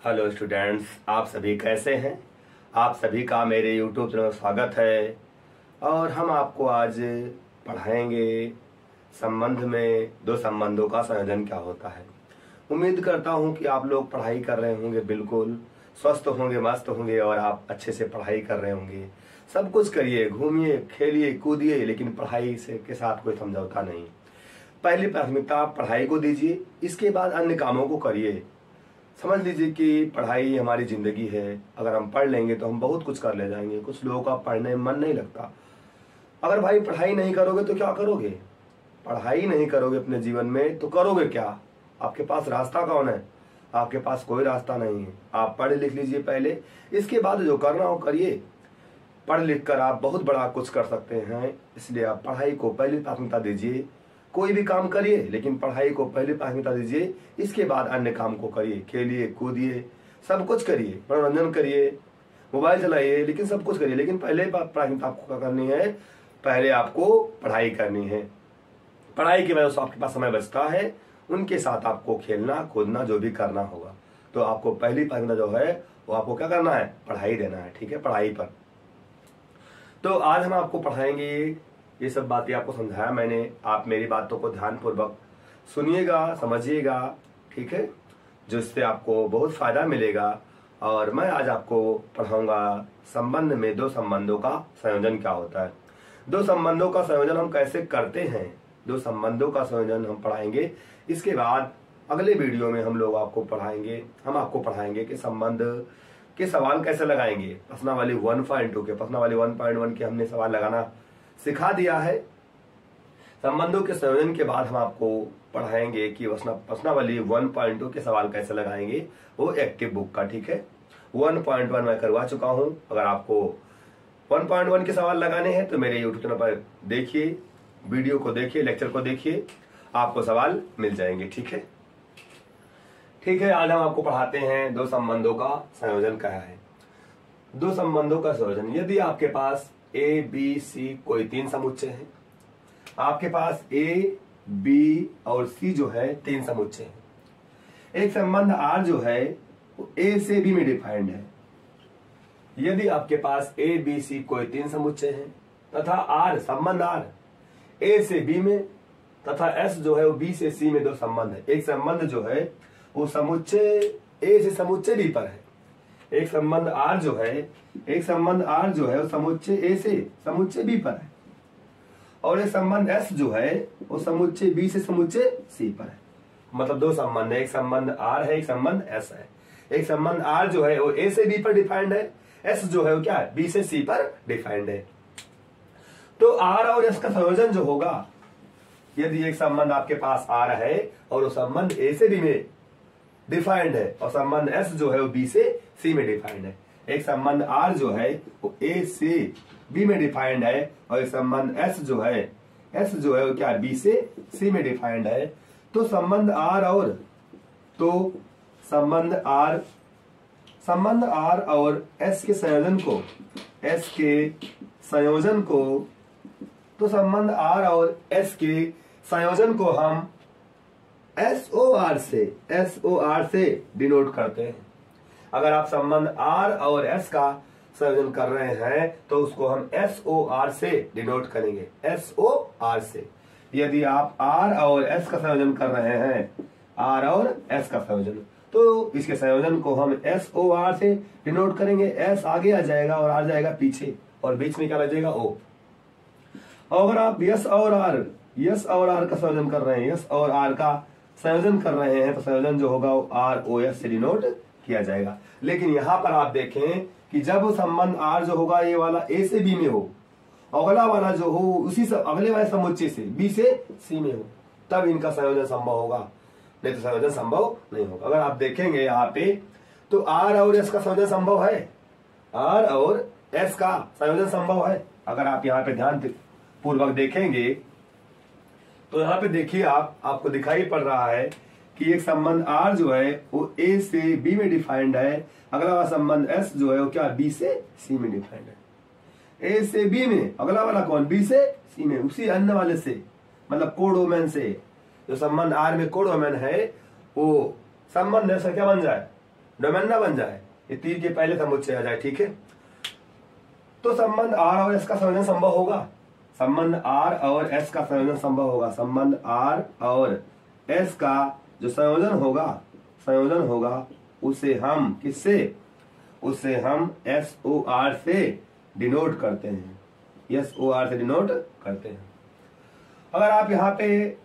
Hello students, आप सभी कैसे हैं। आप सभी का मेरे यूट्यूब चैनल में स्वागत है। और हम आपको आज पढ़ाएंगे संबंध में दो संबंधों का संयोजन क्या होता है। उम्मीद करता हूं कि आप लोग पढ़ाई कर रहे होंगे, बिल्कुल स्वस्थ होंगे, मस्त होंगे और आप अच्छे से पढ़ाई कर रहे होंगे। सब कुछ करिए, घूमिए, खेलिए, कूदिए, लेकिन पढ़ाई से के साथ कोई समझौता नहीं। पहली प्राथमिकता आप पढ़ाई को दीजिए, इसके बाद अन्य कामों को करिए। समझ लीजिए कि पढ़ाई हमारी जिंदगी है। अगर हम पढ़ लेंगे तो हम बहुत कुछ कर ले जाएंगे। कुछ लोगों का पढ़ने में मन नहीं लगता। अगर भाई पढ़ाई नहीं करोगे तो क्या करोगे? पढ़ाई नहीं करोगे अपने जीवन में तो करोगे क्या? आपके पास रास्ता कौन है? आपके पास कोई रास्ता नहीं है। आप पढ़ लिख लीजिए पहले, इसके बाद जो करना हो करिए। पढ़ लिख कर आप बहुत बड़ा कुछ कर सकते हैं, इसलिए आप पढ़ाई को पहली प्राथमिकता दीजिए। कोई भी काम करिए लेकिन पढ़ाई को पहले प्राथमिकता दीजिए, इसके बाद अन्य काम को करिए। खेलिए, कूदिए, सब कुछ करिए, मनोरंजन करिए, मोबाइल चलाइए, लेकिन सब कुछ करिए। लेकिन पहले प्राथमिकता आपको क्या करनी है? पहले आपको पढ़ाई करनी है। पढ़ाई की वजह से आपके पास समय बचता है, उनके साथ आपको खेलना कूदना जो भी करना होगा। तो आपको पहली प्राथमिकता जो है वो आपको क्या करना है? पढ़ाई देना है। ठीक है, पढ़ाई पर। तो आज हम आपको पढ़ाएंगे, ये सब बातें आपको समझाया मैंने। आप मेरी बातों को ध्यानपूर्वक सुनिएगा, समझिएगा, ठीक है, जिससे आपको बहुत फायदा मिलेगा। और मैं आज आपको पढ़ाऊंगा संबंध में दो संबंधों का संयोजन क्या होता है। दो संबंधों का संयोजन हम कैसे करते हैं, दो संबंधों का संयोजन हम पढ़ाएंगे। इसके बाद अगले वीडियो में हम आपको पढ़ाएंगे कि संबंध के सवाल कैसे लगाएंगे। प्रश्नावली 1.2 के, प्रश्नावली 1.1 के हमने सवाल लगाना सिखा दिया है। संबंधों के संयोजन के बाद हम आपको पढ़ाएंगे कि प्रश्नावली 1.2 के सवाल कैसे लगाएंगे, वो एक्टिव बुक का। ठीक है, 1.1 मैं करवा चुका हूं। अगर आपको 1.1 के सवाल लगाने हैं तो मेरे यूट्यूब चैनल पर देखिए, वीडियो को देखिए, लेक्चर को देखिए, आपको सवाल मिल जाएंगे। ठीक है, ठीक है। आज हम आपको पढ़ाते हैं दो संबंधों का संयोजन क्या है। दो संबंधों का संयोजन, यदि आपके पास ए बी सी कोई तीन समुच्चय हैं, आपके पास ए बी और सी जो है तीन समुच्चय हैं। एक संबंध आर जो है वो ए से बी में डिफाइंड है। यदि आपके पास ए बी सी कोई तीन समुच्चय हैं तथा आर संबंध आर ए से बी में तथा एस जो है वो बी से सी में दो संबंध है। एक संबंध जो है वो समुच्चय ए से समुच्चय बी पर है। एक संबंध आर जो है वो समुच्चय ए से समुच्चय बी पर है। और एक संबंध एस जो है वो समुच्चय बी से समुच्चय सी पर है। मतलब दो संबंध है, एक संबंध आर है, एक संबंध एस है। एक संबंध आर जो है वो ए से बी पर डिफाइंड है, एस जो है वो क्या है? बी से सी पर डिफाइंड है। तो आर और एस का संयोजन जो होगा, यदि एक संबंध आपके पास आर है और वो संबंध ए से बी में डिफाइंड है और संबंध एस जो है वो बी से सी में डिफाइंड है। एक संबंध आर जो है वो ए से बी में डिफाइंड है और एक संबंध एस जो है वो क्या है? बी से सी में डिफाइंड है। तो संबंध आर और एस के संयोजन को तो संबंध आर और एस के संयोजन को हम SOR से डिनोट करते हैं। अगर आप संबंध R और S का संयोजन कर रहे हैं तो उसको हम SOR से डिनोट करेंगे, SOR से। यदि आप R और S का संयोजन कर रहे हैं, R और S का संयोजन, तो इसके संयोजन को हम SOR से डिनोट करेंगे। S आगे आ जाएगा और R जाएगा पीछे और बीच में क्या रह जाएगा? O। अगर आप यस और आर का संयोजन कर रहे हैं, यस और आर का संयोजन कर रहे हैं, तो संयोजन जो होगा वो ROS से डिनोट किया जाएगा। लेकिन यहाँ पर आप देखें कि जब संबंध R जो होगा ये वाला A से B में हो, अगला वाला जो हो उसी अगले वाले समुच्चय से B से C में हो, तब इनका संयोजन संभव होगा, नहीं तो संयोजन संभव नहीं होगा। अगर आप देखेंगे यहाँ पे तो R और S का संयोजन संभव है, R और S का संयोजन संभव है। अगर आप यहाँ पे ध्यान पूर्वक देखेंगे तो यहाँ पे देखिए, आपको दिखाई पड़ रहा है कि एक संबंध R जो है वो A से B में डिफाइंड है, अगला वाला संबंध S जो है वो क्या? B से C में डिफाइंड है। A से B में, अगला वाला कौन? B से C में, उसी अन्य वाले से, मतलब कोडोमेन से। जो संबंध R में कोडोमेन है वो संबंध ऐसा क्या बन जाए? डोमेन ना बन जाए, ये तीर के पहले समुच्चय आ जाए, ठीक है। तो संबंध आर और एस का संयोजन संभव होगा, संबंध आर और एस का संयोजन संभव होगा, संबंध आर और एस का जो संयोजन होगा उसे हम किससे, उसे हम SOR से डिनोट करते हैं, SOR से डिनोट करते हैं। अगर आप यहाँ पे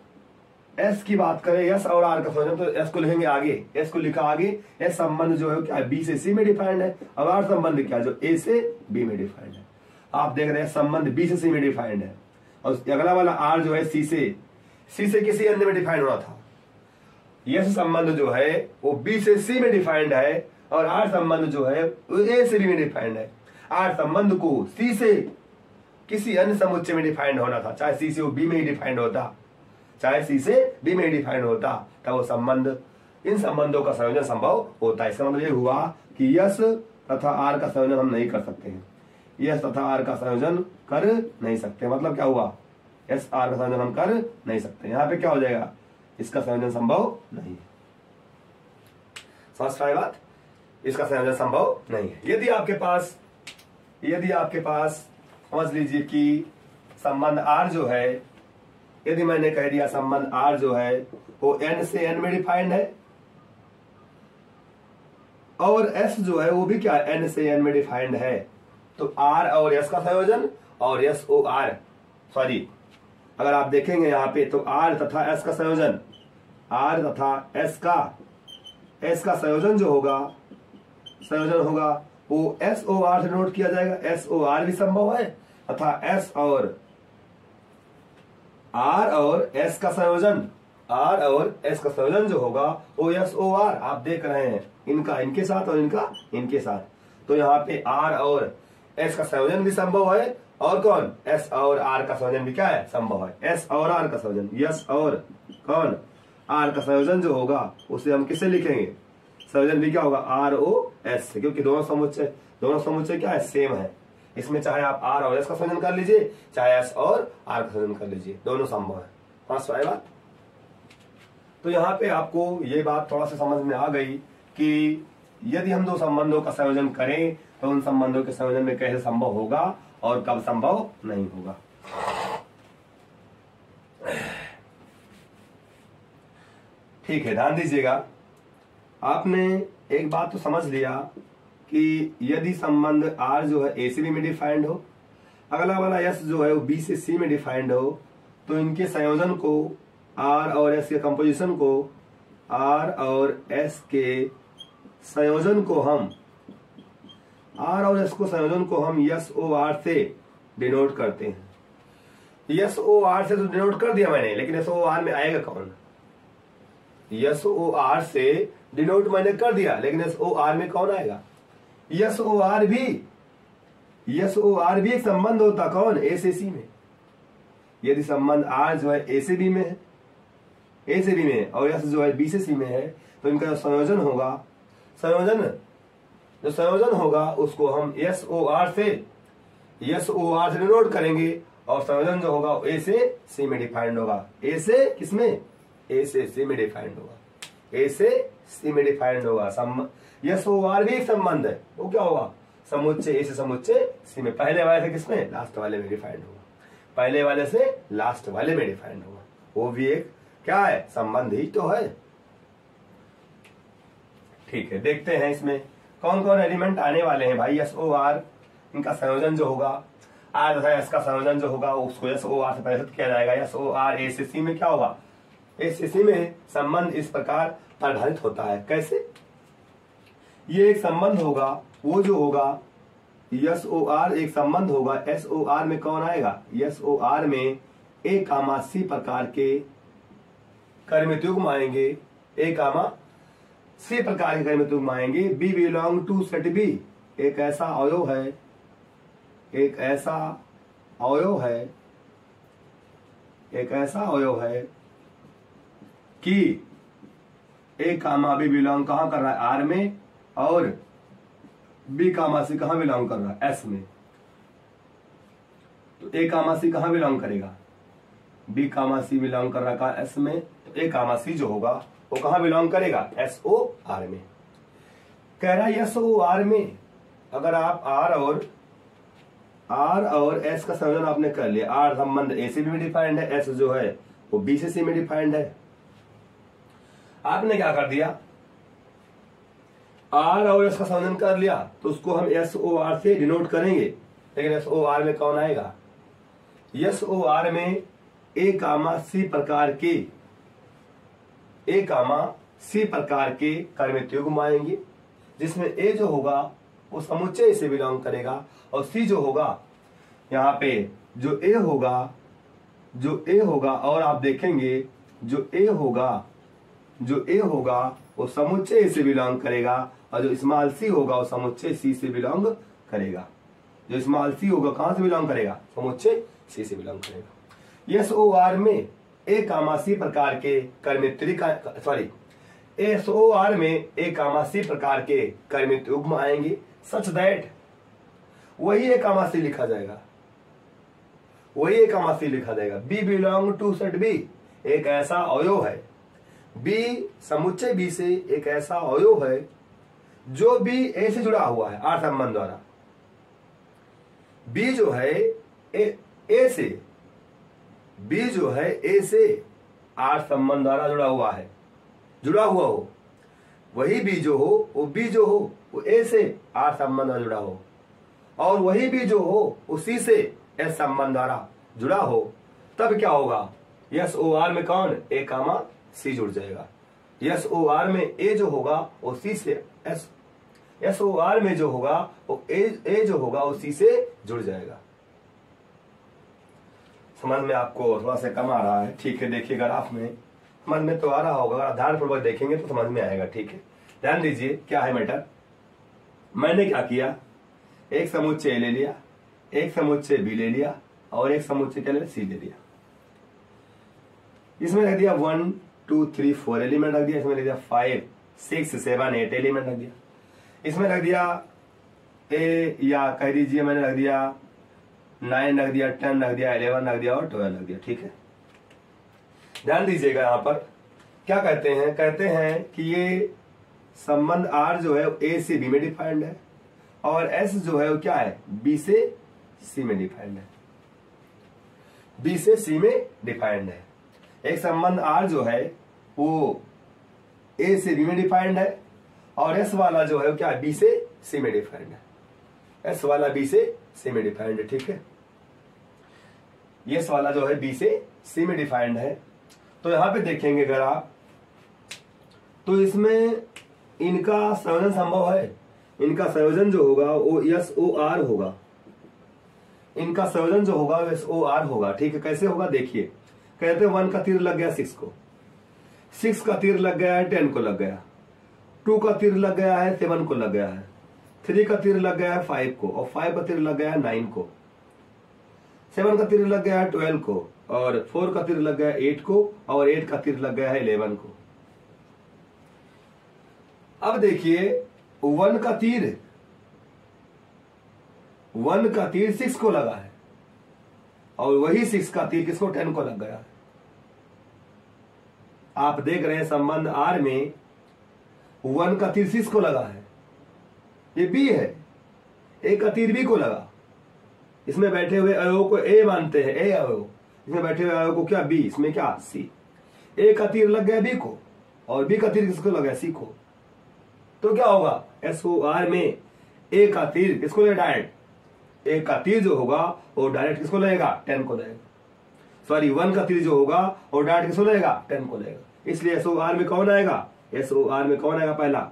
S की बात करें, S और R का संयोजन, तो S को लिखेंगे आगे, S को लिखा आगे, S संबंध जो है क्या है, B से C में डिफाइंड है, और R संबंध क्या है, जो A से B में डिफाइंड है। आप देख रहे हैं संबंध B से C में डिफाइंड है, और अगला वाला R जो है C से किसी अन्य में डिफाइंड होना था। S संबंध जो है वो B से C में डिफाइंड है, और R संबंध जो है वो A से B में डिफाइंड है। R संबंध को C से किसी अन्य समुच्चय में डिफाइंड होना था, चाहे C से वो B में ही डिफाइंड होता, चाहे C से B में ही डिफाइंड होता, तब वो संबंध, इन संबंधों का संयोजन संभव होता है। इसका मतलब ये हुआ कि S तथा R का संयोजन हम नहीं कर सकते हैं, S तथा R का संयोजन कर नहीं सकते। मतलब क्या हुआ, S R का संयोजन हम कर नहीं सकते। यहाँ पे क्या हो जाएगा, इसका संयोजन संभव नहीं है। समझ पाए बात, इसका संयोजन संभव नहीं है। यदि आपके पास समझ लीजिए कि संबंध R जो है, यदि मैंने कह दिया संबंध R जो है वो N से N में डिफाइंड है, और S जो है वो भी क्या N से N में डिफाइंड है, तो R और S का संयोजन और SOR, सॉरी अगर आप देखेंगे यहाँ पे तो R तथा S का संयोजन, R तथा S का संयोजन जो होगा, वो SOR से नोट किया जाएगा। SOR भी संभव है तथा S और R और S का संयोजन जो होगा वो SOR, आप देख रहे हैं इनका इनके साथ और इनका इनके साथ, तो यहाँ पे R और S का संयोजन भी संभव है, और कौन, S और R का संयोजन भी क्या है, संभव है। S और R का संयोजन, S और कौन, R का संयोजन जो होगा उसे हम किसे लिखेंगे, संयोजन भी क्या होगा ROS से, क्योंकि दोनों समुच्चय क्या है, सेम है। इसमें चाहे आप R और S का संयोजन कर लीजिए, चाहे S और R का संयोजन कर लीजिए, दोनों संभव है। पांच बात। तो यहाँ पे आपको ये बात थोड़ा सा समझ में आ गई कि यदि हम दो संबंधों का संयोजन करें तो उन संबंधों के संयोजन में कैसे संभव होगा और कब संभव नहीं होगा। ठीक है, ध्यान दीजिएगा। आपने एक बात तो समझ लिया कि यदि संबंध R जो है A से B में डिफाइंड हो, अगला वाला S जो है वो B से C में डिफाइंड हो, तो इनके संयोजन को R और S के कंपोजिशन को, R और S के संयोजन को हम SOR से डिनोट करते हैं। SOR से तो डिनोट कर दिया मैंने, लेकिन SOR में आएगा कौन, SOR से डिनोट मैंने कर दिया, लेकिन SOR में कौन आएगा, SOR भी एक संबंध होता, कौन, A से C में। यदि संबंध R जो है A से B में है और S जो है B से C में है, तो इनका जो संयोजन होगा उसको हम SOR से डिनोट करेंगे, और संयोजन जो होगा A से C में डिफाइंड होगा। A से किसमें, A से C में डिफाइंड होगा। SOR भी एक संबंध है, वो क्या होगा, समुच्चय A से समुच्चय C में, पहले वाले से किसमें, लास्ट वाले में डिफाइंड होगा, पहले वाले से लास्ट वाले में डिफाइंड होगा। वो भी एक क्या है, संबंध ही तो है। ठीक है, देखते हैं इसमें कौन कौन एलिमेंट आने वाले हैं भाई। SOR इनका संयोजन जो होगा, R तथा S का संयोजन जो होगा उसको SOR से परिवर्तित किया जाएगा। SOR A से C में क्या होगा, A से C में संबंध इस प्रकार परिभाषित होता है। कैसे, ये एक संबंध होगा, वो जो होगा SOR एक संबंध होगा। SOR में कौन आएगा, SOR में A, C प्रकार के कर्मित युग्म आएंगे, A, C प्रकार के कर्मित युग्म आएंगे। B belong to set B, एक ऐसा अवयव है कि A, B बिलोंग कहां कर रहा है, R में, और B, C कहां बिलोंग कर रहा है, S में। तो A, C कहां बिलोंग करेगा, B, C बिलोंग कर रहा है S में, तो A, C जो होगा वो कहां बिलोंग करेगा, SOR में। कह रहा है यस ओ आर में अगर आप आर और एस का संयोजन आपने कर लिया, आर संबंध ए से भी डिफाइंड है, एस जो है वो बी से सी में डिफाइंड है। आपने क्या कर दिया, आर और एस का संयोजन कर लिया तो उसको हम एस ओ आर से डिनोट करेंगे। लेकिन एस ओ आर में कौन आएगा, एस ओ आर में ए कामा सी प्रकार के कर्मित युग्म आएंगे, जिसमें ए जो होगा वो समुच्चय से बिलोंग करेगा और सी जो होगा यहाँ पे जो ए होगा और आप देखेंगे जो ए होगा वो समुच्चय से बिलोंग करेगा और जो स्मॉल सी होगा वो समुच्चय सी से बिलोंग करेगा। जो स्मॉल सी होगा कहां से बिलोंग करेगा, समुच्चय सी से बिलोंग करेगा। एस ओ आर में ए कामा सी प्रकार के कर्मित युग्म आएंगे सच दैट वही ए कामा सी लिखा जाएगा, B belong to set B, एक ऐसा अवयव है, बी समुच्चय बी से एक ऐसा अवयव है जो बी ए से जुड़ा हुआ है आर संबंध द्वारा। बी जो है ए से आर संबंध द्वारा जुड़ा हुआ हो, वही बी जो हो वो ए से आर संबंध द्वारा जुड़ा हो, और वही बी जो हो उसी से एस संबंध द्वारा जुड़ा हो, तब क्या होगा, एस ओ आर में कौन ए कामा सी जुड़ जाएगा। एस ओ आर में ए जो होगा वो सी से एस ओ आर में जो होगा वो ए जो होगा वो सी से जुड़ जाएगा। समझ में आपको थोड़ा सा कम आ रहा है, ठीक है। देखिए ग्राफ में समझ में तो आ रहा होगा, अगर आधार पूर्वक देखेंगे तो समझ में आएगा, ठीक है। ध्यान दीजिए क्या है मैटर, मैंने क्या किया, एक समुच्चय ए ले लिया, एक समुच्चय बी ले लिया और एक समुच्चय क्या ले लिया, सी ले लिया। इसमें रख दिया 1 2 3 4 एलिमेंट रख दिया, इसमें रख दिया 5 6 7 8 एलिमेंट रख दिया, इसमें रख दिया ए या कह दीजिए मैंने रख दिया 9 रख दिया, 10 रख दिया, 11 रख दिया और 12 रख दिया, ठीक है। ध्यान दीजिएगा यहाँ पर क्या कहते हैं कि ये संबंध आर जो है ए से बी में डिफाइंड है और एस जो है वो क्या है, बी से सी में डिफाइंड है, बी से सी में डिफाइंड है। एक संबंध आर जो है वो ए से बी में डिफाइंड है और एस वाला जो है वो क्या है, बी से सी में डिफाइंड है, एस वाला बी से सी में डिफाइंड है, ठीक है। एस वाला जो है बी से सी में डिफाइंड है। तो यहां पे देखेंगे अगर आप तो इसमें इनका संयोजन संभव है, इनका संयोजन जो होगा वो एस ओ आर होगा, इनका संयोजन जो होगा वो एस ओ आर होगा, ठीक है। कैसे होगा देखिए, कहते हैं 1 का तीर लग गया 6 को, 6 का तीर लग गया है 10 को लग गया, 2 का तीर लग गया है 7 को लग गया है, 3 का तीर लग गया है 5 को और 5 का तीर लग गया है 9 को, 7 का तीर लग गया है 12 को और 4 का तीर लग गया है 8 को और 8 का तीर लग गया है 11 को। अब देखिए 1 का तीर 6 को लगा है और वही 6 का तीर किसको, 10 को लग गया है। आप देख रहे हैं संबंध आर में 1 का तीर 6 को लगा है, ये बी है, ए का तीर बी को लगा, इसमें बैठे हुए अवयव को ए मानते हैं, ए अवयव, इसमें बैठे हुए अवयव को क्या बी, इसमें क्या सी। ए का तीर लग गया बी को और बी का तीर किसको लग गया, सी को, तो क्या होगा, एस ओ आर में ए का तीर किसको लगेगा, डायरेक्ट ए का तीर जो होगा वो डायरेक्ट किसको लगेगा, 10 को लगेगा, सॉरी 1 का तीर जो होगा वो डायरेक्ट किसको लगेगा, 10 को लगेगा। इसलिए एस ओ आर में कौन आएगा, एस ओ आर में कौन आएगा, पहला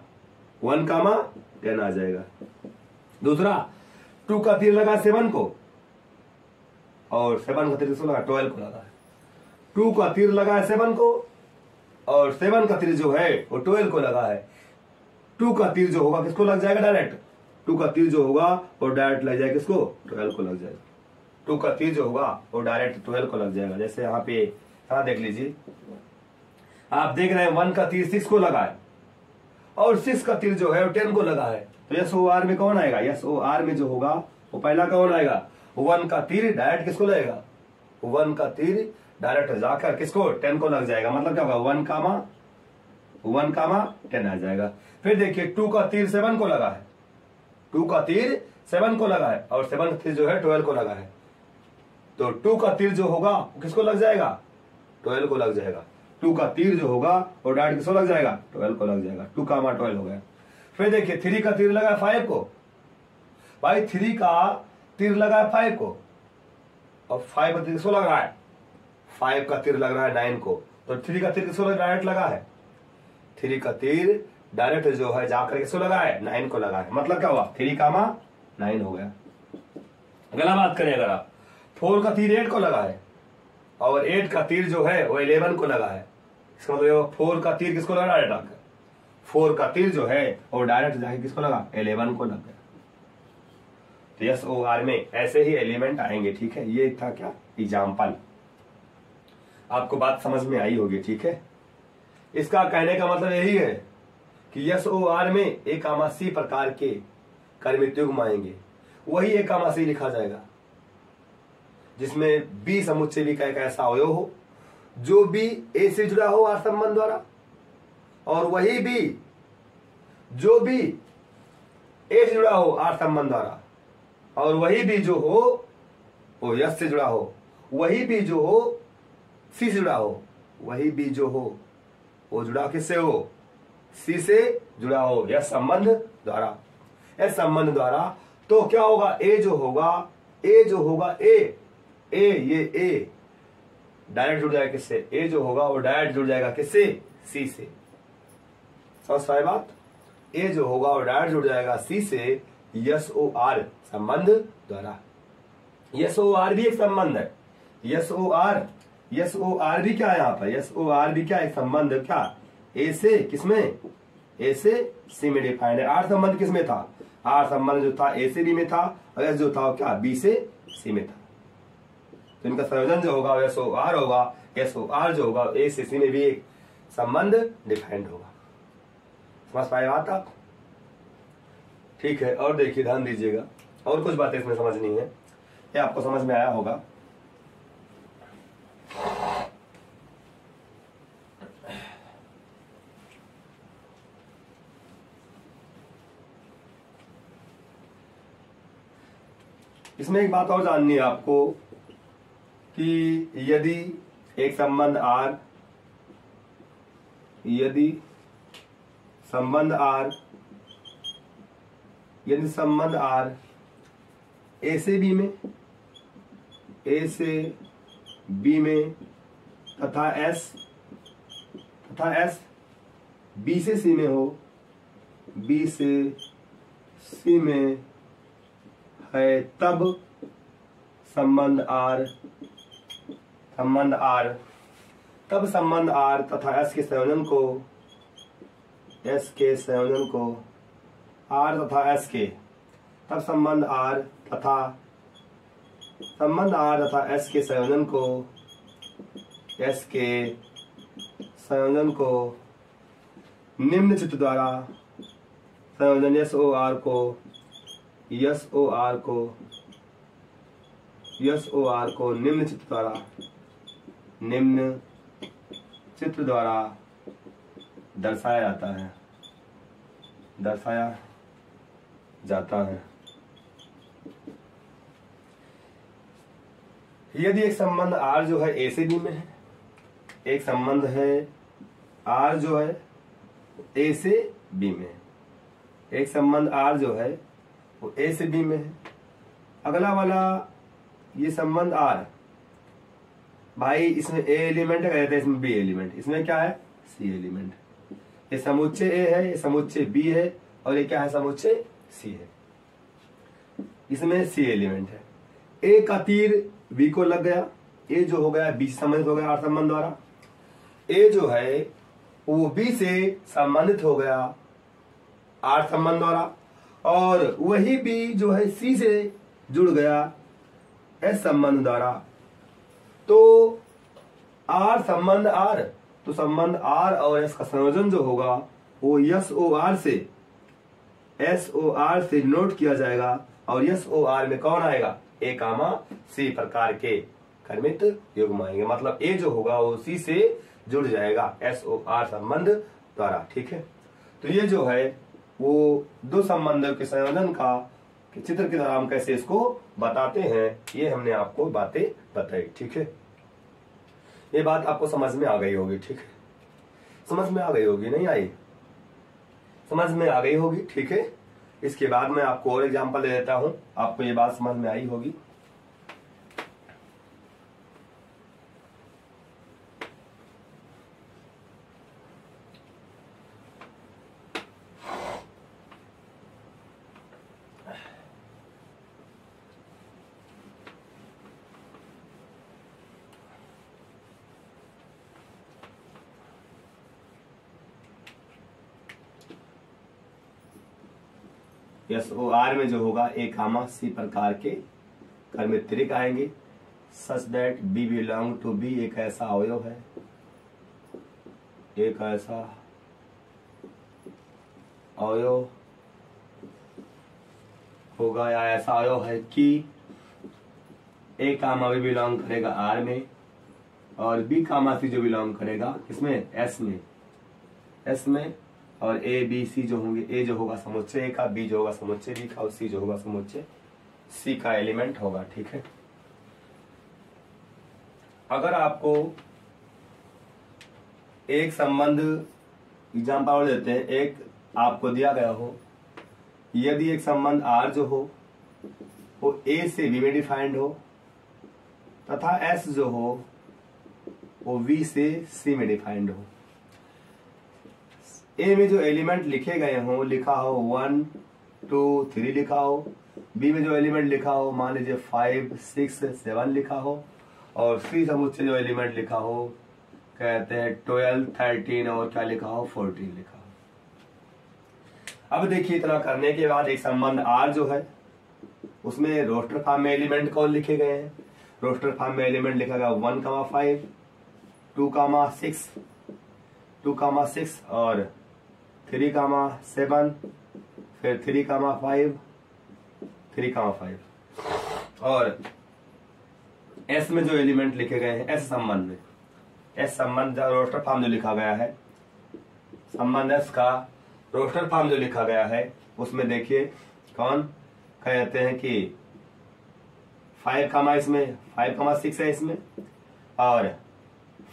1 कामा 10 आ जाएगा। दूसरा 2 का तीर लगा 7 को और 7 का तीर किसको लगा, 12 को लगा है, 2 का तीर लगा है 7 को और 7 का तीर जो है वो 12 को लगा है। 2 का तीर जो होगा किसको लग जाएगा, डायरेक्ट 2 का तीर जो होगा वो डायरेक्ट लग जाएगा किसको, 12 को लग जाएगा। 2 का तीर जो होगा वो डायरेक्ट 12 को लग जाएगा। जैसे यहाँ पे यहाँ देख लीजिए, आप देख रहे हैं 1 का तीर 6 को लगा है और 6 का तीर जो है वो 10 को लगा है, तो एस ओ आर में कौन आएगा, एस ओ आर में जो होगा वो पहला कौन आएगा, 1 का तीर डायरेक्ट किसको लगेगा, 1 का तीर डायरेक्ट जाकर किसको, 10 को लग जाएगा। मतलब क्या होगा, 1 कामा 1, 10 आ जाएगा। फिर देखिए 2 का तीर 7 को लगा है, 2 का तीर 7 को लगा है और 7 का तीर जो है 12 को लगा है। तो 2 का तीर जो होगा किसको लग जाएगा, 12 को लग जाएगा। 2 का तीर जो होगा वो डायरेक्ट किसको लग जाएगा, 12 को लग जाएगा। 2, 12 हो गया। फिर देखिए 3 का तीर लगा 5 को, भाई 3 का तीर लगा है 5 को और 5 का तीर किसको लग रहा है, 5 का तीर लग रहा है 9 को। तो 3 का तीर किसको डायरेक्ट लगा है, 3 का तीर डायरेक्ट जो है जाकर किसको लगा है, 9 को लगा है। मतलब क्या हुआ, 3, 9 हो गया। अगला बात करें अगर आप 4 का तीर 8 को लगा है और 8 का तीर जो है वो 11 को लगा है। इसका मतलब 4 का तीर किसको लगा, डायरेक्ट 4 का तीर जो है वो डायरेक्ट जाके किसको लगा, 11 को लग गया। तो यस ओ आर में ऐसे ही एलिमेंट आएंगे। ठीक है, ये था क्या एग्जाम्पल, आपको बात समझ में आई होगी। ठीक है, इसका कहने का मतलब यही है कि यस ओ आर में एक सी प्रकार के कर्मित युग्म आएंगे, वही एक सी लिखा जाएगा जिसमें बी समुच्चय बी का एक ऐसा अवयव हो जो बी ए से जुड़ा हो आर संबंध द्वारा, और वही बी जो बी ए से जुड़ा हो आर संबंध द्वारा, और वही बी जो हो वो यस से जुड़ा हो, वही बी जो हो सी से जुड़ा हो, वही बी जो हो वो जुड़ा किससे हो, सी से जुड़ा हो यस संबंध द्वारा। यस संबंध द्वारा तो क्या होगा, ए जो होगा ये ए डायरेक्ट जुड़ जाएगा किससे, ए जो होगा वो डायरेक्ट जुड़ जाएगा किससे, सी से। समझ पाए बात, ए जो होगा वो डायरेक्ट जुड़ जाएगा सी से यस ओ आर संबंध द्वारा। यस ओ आर भी एक संबंध है, यस ओ आर भी क्या है यहाँ पर, यस ओ आर भी क्या एक संबंध, क्या ए से किसमें, ए से सी में डिफाइंड है। आर संबंध किसमें था, आर संबंध जो था ए से बी में था, और एस जो था क्या बी से सी में था। तो इनका संयोजन जो होगा एस ओ आर होगा, एस ओ आर जो होगा ए से सी में भी एक संबंध डिफाइंड होगा। समझ पाए बात आप, ठीक है। और देखिए ध्यान दीजिएगा, और कुछ बातें इसमें समझनी है, ये आपको समझ में आया होगा। इसमें एक बात और जाननी है आपको कि यदि एक संबंध आर, यदि संबंध आर ए से बी में, ए से बी में तथा एस बी से सी में हो, बी से सी में है, तब संबंध आर तथा एस के संयोजन को आर तथा एस के, तब संबंध आर तथा एस के संयोजन को निम्न चित्र द्वारा संयोजन यस ओ आर को निम्न चित्र द्वारा दर्शाया जाता है। यदि एक संबंध आर जो है ए से बी में है, एक संबंध है आर जो है ए से बी में है, एक संबंध आर जो है वो ए से बी में है। अगला वाला ये संबंध आर, भाई इसमें ए एलिमेंट है, कहते हैं इसमें बी एलिमेंट, इसमें क्या है सी एलिमेंट। ये समुच्चय ए है, ये समुच्चय बी है, और ये क्या है समुच्चय सी है, इसमें सी एलिमेंट है। ए का तीर बी को लग गया, ए जो हो गया बी से संबंधित हो गया आर संबंध द्वारा, ए जो है वो बी से संबंधित हो गया आर संबंध द्वारा, और वही बी जो है सी से जुड़ गया एस संबंध द्वारा। तो आर संबंध आर, तो संबंध आर और एस का संयोजन जो होगा वो एस ओ आर से नोट किया जाएगा, और एस ओ आर में कौन आएगा, ए कामा सी प्रकार के कर्मित युग्म आएंगे। मतलब ए जो होगा वो सी से जुड़ जाएगा एस ओ आर संबंध द्वारा। ठीक है, तो ये जो है वो दो संबंधों के संयोजन का चित्र के द्वारा हम कैसे इसको बताते हैं, ये हमने आपको बातें बताई। ठीक है, ये बात आपको समझ में आ गई होगी। ठीक है, समझ में आ गई होगी, नहीं आई? समझ में आ गई होगी। ठीक है, इसके बाद मैं आपको और एग्जांपल दे देता हूं, आपको ये बात समझ में आई होगी। SOR में जो होगा A, C प्रकार के कर्मित्रिक आएंगे, such that B belong to B एक ऐसा अवयव है, एक ऐसा अवयव होगा या ऐसा अवयव है कि A, B बिलोंग करेगा R में और B, C जो बिलोंग करेगा इसमें S में और A, B, C जो होंगे, A जो होगा समुच्चय A का, B जो होगा समुच्चय B का और C जो होगा समुच्चय C का एलिमेंट होगा। ठीक है, अगर आपको एक संबंध एग्जाम्पल देते हैं, एक आपको दिया गया हो, यदि एक संबंध R जो हो वो A से B में डिफाइंड हो तथा S जो हो वो V से C में डिफाइंड हो। ए में जो एलिमेंट लिखे गए हो, लिखा हो 1, 2, 3 लिखा हो, बी में जो एलिमेंट लिखा हो मान लीजिए 5, 6, 7 लिखा हो और सी समुच्चय जो एलिमेंट लिखा हो कहते हैं 12, 13 और क्या लिखा हो 14 लिखा हो। अब देखिए, इतना करने के बाद एक संबंध आर जो है उसमें रोस्टर फॉर्म में एलिमेंट कौन लिखे गए हैं? रोस्टर फॉर्म में एलिमेंट लिखा गया 1, 5, 2, 6 और 3, 7 फिर 3, 5, 3, 5 और एस में जो एलिमेंट लिखे गए हैं एस संबंध में, एस संबंध रोस्टर फॉर्म जो लिखा गया है, संबंध एस का रोस्टर फॉर्म जो लिखा गया है उसमें देखिए कौन कहते हैं कि 5, इसमें 5, 6 है इसमें और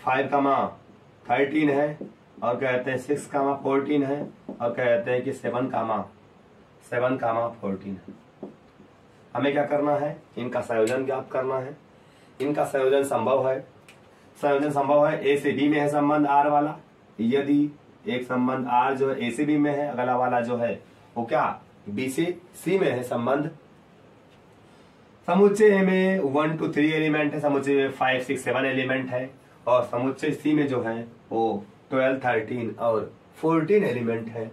5, 13 है और कहते हैं 6, 14 है और कहते हैं कि 7, 14 है। हमें क्या करना है? इनका संयोजन ज्ञात करना है। इनका संयोजन संभव है, ए से बी में है संबंध आर वाला। यदि एक संबंध आर जो है ए से बी में है, अगला वाला जो है वो क्या बी से सी में है संबंध। समुच्चय में 1, 2, 3 एलिमेंट है, समुच्चय में 5, 6, 7 एलिमेंट है और समुच्चय सी में जो है वो 12, 13 और 14 एलिमेंट है।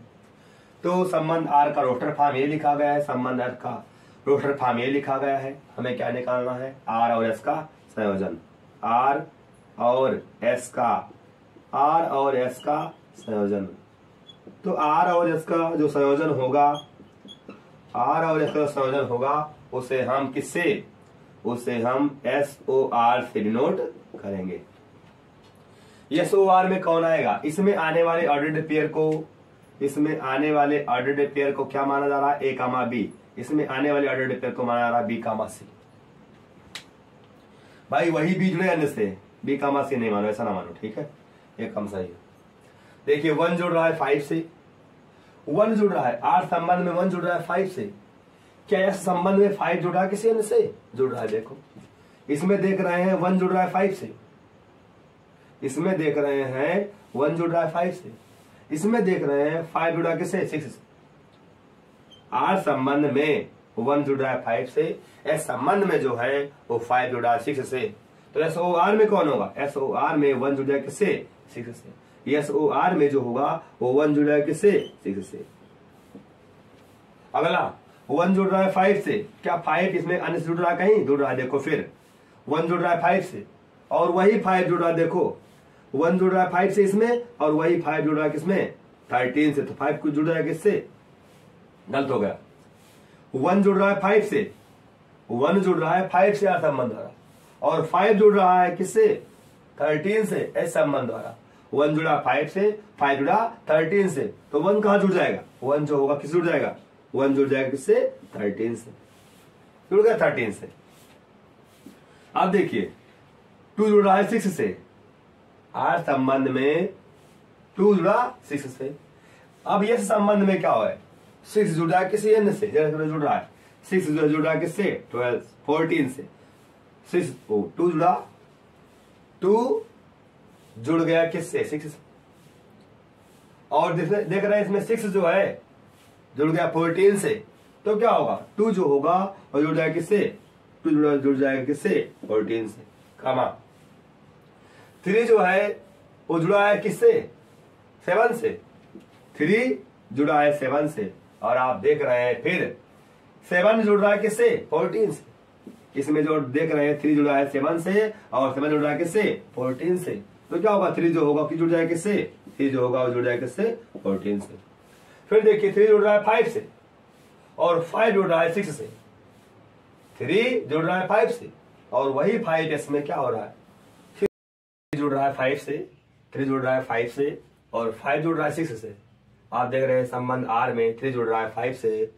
तो संबंध आर का रोस्टर फॉर्म ये लिखा गया है, संबंध आर का रोस्टर फॉर्म ये लिखा गया है। हमें क्या निकालना है? आर और एस का संयोजन, आर और एस का संयोजन। तो आर और एस का जो संयोजन होगा, उसे हम किससे? उसे हम SOR से डिनोट करेंगे। SOR में कौन आएगा? इसमें आने वाले ऑर्डर्ड पेयर को क्या माना जा रहा है? A, B। इसमें आने वाले ऑर्डर्ड पेयर को माना जा रहा है B, C। भाई वही B जुड़े अन्य से, B, C नहीं मानो, ऐसा ना मानो, ठीक है, ये कम सही है। देखिए 1 जुड़ रहा है 5 से, 1 जुड़ रहा है आर संबंध में, 1 जुड़ रहा है 5 से। क्या इस संबंध में 5 जुड़ रहा है किसी अन्य से? जुड़ रहा है। देखो इसमें देख रहे हैं 1 जुड़ रहा है 5 से, इसमें देख रहे हैं 1 जुड़ रहा है 5 से, इसमें देख रहे हैं 5 जुड़ा किससे? 6 से। आर संबंध में 1 जुड़ रहा है 5 से, एस संबंध में जो है वो 5 जुड़ा है 6 से। तो SOR में कौन होगा? SOR में 1 जुड़ा है किससे? 6 से। SOR में जो होगा वो 1 जुड़ा है किससे? 6 से। अगला 1 जुड़ रहा है 5 से, क्या 5 इसमें अन्य से जुड़ रहा है? कहीं जुड़ रहा है। देखो फिर 1 जुड़ रहा है 5 से और वही 5 जुड़ रहा है। देखो 1 जुड़ रहा है 5 से इसमें और वही 5 जुड़ रहा है किसमें? 13 से। तो 5 कुछ जुड़ रहा है किससे? गलत हो गया। 1 जुड़ रहा है 5 से, 1 जुड़ रहा है 5 से आर संबंध द्वारा और 5 जुड़ रहा है किससे? 13 से एस संबंध द्वारा। 1 जुड़ा 5 से, 5 जुड़ा 13 से, तो 1 कहां जुड़ जाएगा? 1 जो होगा किस जुड़ जाएगा? 1 जुड़ जाएगा किससे? 13 से, जुड़ गया 13 से। अब देखिए 2 जुड़ रहा है 6 से, आर संबंध में 2 जुड़ा 6 से। अब ये संबंध में क्या है? 6 जुड़ रहा है किसी n से, जुड़ रहा है 6 जुड़ रहा है किससे? 12 14 से। 6 2 जुड़ा, 2 जुड़ गया किससे? 6 से। और देख रहे हैं इसमें 6 जो है जुड़ गया 14 से, तो क्या होगा? 2 जो होगा और जुड़ जाएगा किससे? 2 जुड़ जाएगा किससे? 14 से, कामा। 3 जो है वो जुड़ा है किससे? 7 से, 3 जुड़ा है 7 से। और आप देख रहे हैं फिर 7 जुड़ रहा है किससे? 14 से। इसमें जो देख रहे हैं 3 जुड़ा है 7 से और 7 जुड़ रहा है किससे? 14 से, तो क्या होगा? 3 जो होगा कि जुड़ जाएगा किससे? 3 जो होगा वो जुड़ जाएगा किससे? 14 से। फिर देखिए 3 जुड़ रहा है 5 से और 5 जुड़ रहा है 6 से। 3 जुड़ रहा है 5 से और वही 5 इसमें क्या हो रहा है? 3 जुड़ रहा है 5 से, 3 जुड़ रहा है 5 से और 5 जुड़ रहा है 6 से। आप देख रहे हैं संबंध आर में 3 जुड़ रहा है 5 से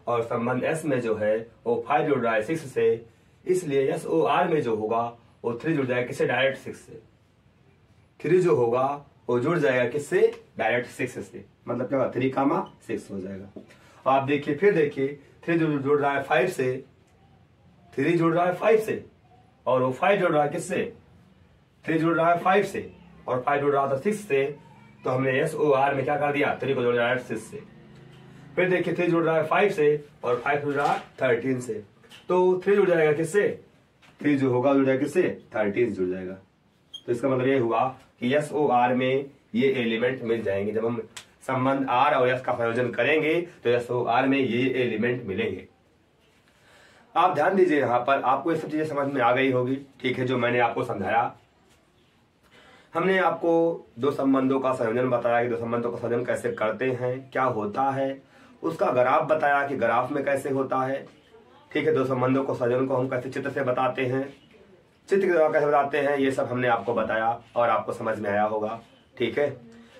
और संबंध एस में जो है वो 5 जुड़ रहा है 6 से। इसलिए एस ओ आर में जो होगा वो 3 जुड़ जाएगा किससे? डायरेक्ट 6 से। 3 जो होगा वो जुड़ जाएगा किससे? डायरेक्ट 6 से। मतलब क्या होगा? 3 कामा 6 हो जाएगा। आप देखिए फिर देखिए 3 जुड़ रहा है 5 से, 3 जुड़ रहा है 5 से और वो 5 जुड़ रहा है किससे? 3 जुड़ रहा है 5 से और 5 जुड़ रहा था 6 से, तो हमने एस ओ आर में क्या कर दिया? 3 को जोड़ रहा है 6 से। फिर देखिए 3 जुड़ रहा है 5 से और 5 जुड़ रहा है 13 से, तो 3 जुड़ जाएगा किससे? 3 जो होगा जुड़ जाएगा किससे? 13 जुड़ जाएगा। तो इसका मतलब ये हुआ कि एस ओ आर में ये एलिमेंट मिल जाएंगे। जब हम संबंध आर और एस का संयोजन करेंगे तो एस ओ आर में ये एलिमेंट मिलेंगे। आप ध्यान दीजिए, यहाँ पर आपको ये सब चीजें समझ में आ गई होगी। ठीक है, जो मैंने आपको समझाया, हमने आपको 2 संबंधों का संयोजन बताया कि 2 संबंधों का संयोजन कैसे करते हैं, क्या होता है, उसका ग्राफ बताया कि ग्राफ में कैसे होता है। ठीक है, 2 संबंधों को संयोजन को हम कैसे चित्र से बताते हैं, चित्र के द्वारा कैसे बताते हैं, ये सब हमने आपको बताया और आपको समझ में आया होगा। ठीक है,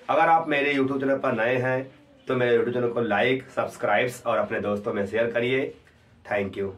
अगर आप मेरे YouTube चैनल पर नए हैं तो मेरे YouTube चैनल को लाइक, सब्सक्राइब और अपने दोस्तों में शेयर करिए। Thank you.